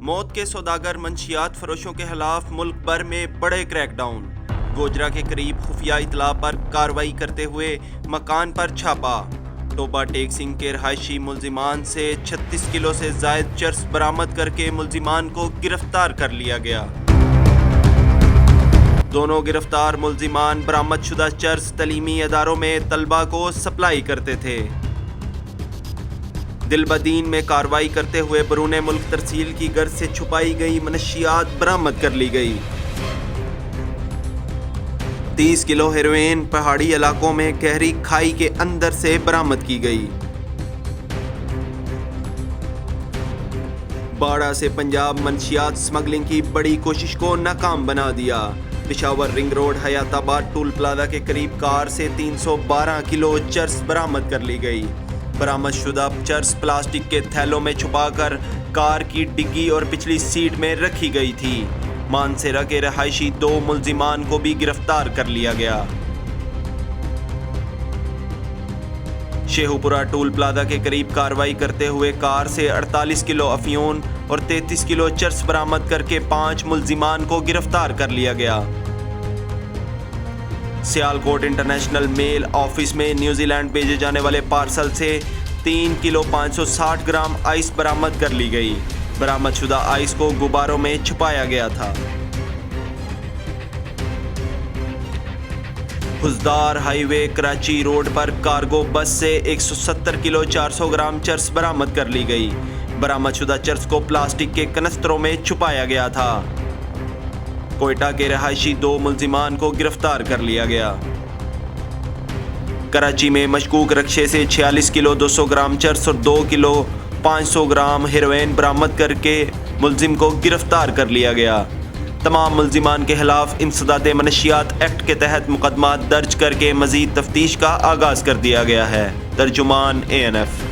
موت کے سوداگر منشیات فروشوں کے خلاف ملک بھر میں بڑے کریک ڈاؤن۔ گوجرا کے قریب خفیہ اطلاع پر کارروائی کرتے ہوئے مکان پر چھاپا۔ ٹوبہ ٹیک سنگھ کے رہائشی ملزمان سے 36 کلو سے زائد چرس برآمد کر کے ملزمان کو گرفتار کر لیا گیا۔ دونوں گرفتار ملزمان برآمد شدہ چرس تعلیمی اداروں میں طلبہ کو سپلائی کرتے تھے۔ دلبدین میں کارروائی کرتے ہوئے بیرون ملک ترسیل کی غرض سے چھپائی گئی منشیات برآمد کر لی گئی۔ 30 کلو ہیروئن پہاڑی علاقوں میں گہری کھائی کے اندر سے برآمد کی گئی۔ باڑہ سے پنجاب منشیات سمگلنگ کی بڑی کوشش کو ناکام بنا دیا۔ پشاور رنگ روڈ حیات آباد ٹول پلازا کے قریب کار سے 312 کلو چرس برآمد کر لی گئی۔ برآمد شدہ چرس پلاسٹک کے تھیلوں میں چھپا کر کار کی ڈگی اور پچھلی سیٹ میں رکھی گئی تھی۔ مانسیرا کے رہائشی 2 ملزمان کو بھی گرفتار کر لیا گیا۔ شیخو پورہ ٹول پلازا کے قریب کارروائی کرتے ہوئے کار سے 48 کلو افیون اور 33 کلو چرس برآمد کر کے 5 ملزمان کو گرفتار کر لیا گیا۔ سیالکوٹ انٹرنیشنل میل آفس میں نیوزی لینڈ بھیجے جانے والے پارسل سے 3 کلو 560 گرام آئس برآمد کر لی گئی۔ برآمد شدہ آئس کو غباروں میں چھپایا گیا تھا۔ خزدار ہائی وے کراچی روڈ پر کارگو بس سے 170 کلو 400 گرام چرس برآمد کر لی گئی۔ برآمد شدہ چرس کو پلاسٹک کے کنستروں میں چھپایا گیا تھا۔ کوئٹہ کے رہائشی 2 ملزمان کو گرفتار کر لیا گیا۔ کراچی میں مشکوک رکشے سے 46 کلو 200 گرام چرس اور 2 کلو 500 گرام ہیروئن برآمد کر کے ملزم کو گرفتار کر لیا گیا۔ تمام ملزمان کے خلاف انسداد منشیات ایکٹ کے تحت مقدمات درج کر کے مزید تفتیش کا آغاز کر دیا گیا ہے۔ ترجمان ANF